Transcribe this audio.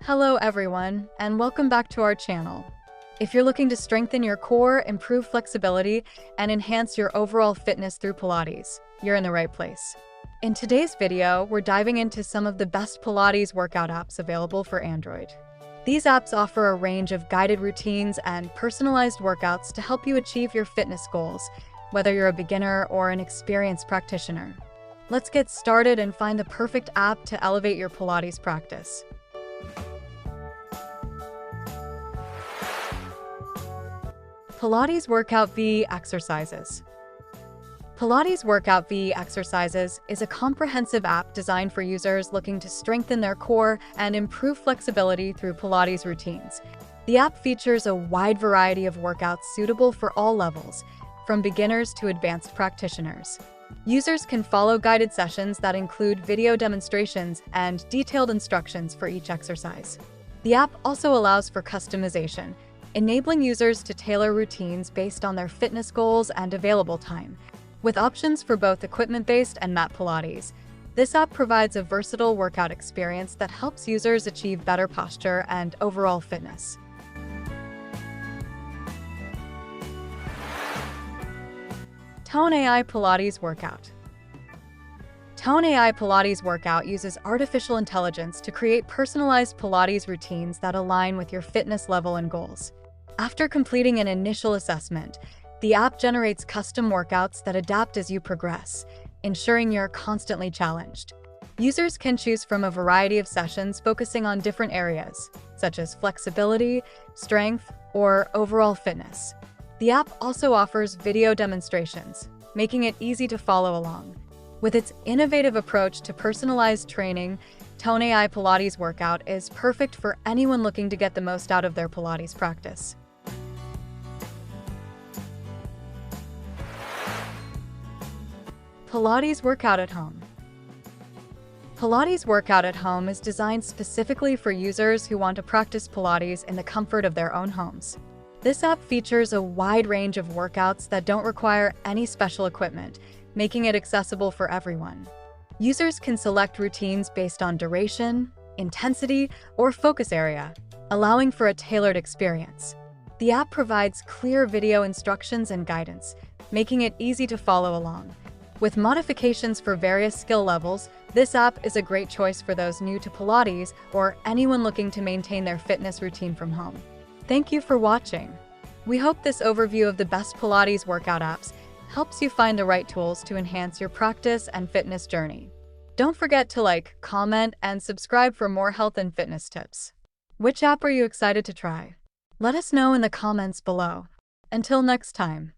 Hello everyone, and welcome back to our channel. If you're looking to strengthen your core, improve flexibility, and enhance your overall fitness through Pilates, you're in the right place. In today's video, we're diving into some of the best Pilates workout apps available for Android. These apps offer a range of guided routines and personalized workouts to help you achieve your fitness goals, whether you're a beginner or an experienced practitioner. Let's get started and find the perfect app to elevate your Pilates practice. Pilates Workout V Exercises. Pilates Workout V Exercises is a comprehensive app designed for users looking to strengthen their core and improve flexibility through Pilates routines. The app features a wide variety of workouts suitable for all levels, from beginners to advanced practitioners. Users can follow guided sessions that include video demonstrations and detailed instructions for each exercise. The app also allows for customization, enabling users to tailor routines based on their fitness goals and available time. With options for both equipment-based and mat Pilates, this app provides a versatile workout experience that helps users achieve better posture and overall fitness. Tone AI Pilates Workout. Tone AI Pilates Workout uses artificial intelligence to create personalized Pilates routines that align with your fitness level and goals. After completing an initial assessment, the app generates custom workouts that adapt as you progress, ensuring you're constantly challenged. Users can choose from a variety of sessions focusing on different areas, such as flexibility, strength, or overall fitness. The app also offers video demonstrations, making it easy to follow along. With its innovative approach to personalized training, Tone AI Pilates Workout is perfect for anyone looking to get the most out of their Pilates practice. Pilates Workout at Home. Pilates Workout at Home is designed specifically for users who want to practice Pilates in the comfort of their own homes. This app features a wide range of workouts that don't require any special equipment, making it accessible for everyone. Users can select routines based on duration, intensity, or focus area, allowing for a tailored experience. The app provides clear video instructions and guidance, making it easy to follow along. With modifications for various skill levels, this app is a great choice for those new to Pilates or anyone looking to maintain their fitness routine from home. Thank you for watching. We hope this overview of the best Pilates workout apps helps you find the right tools to enhance your practice and fitness journey. Don't forget to like, comment, and subscribe for more health and fitness tips. Which app are you excited to try? Let us know in the comments below. Until next time.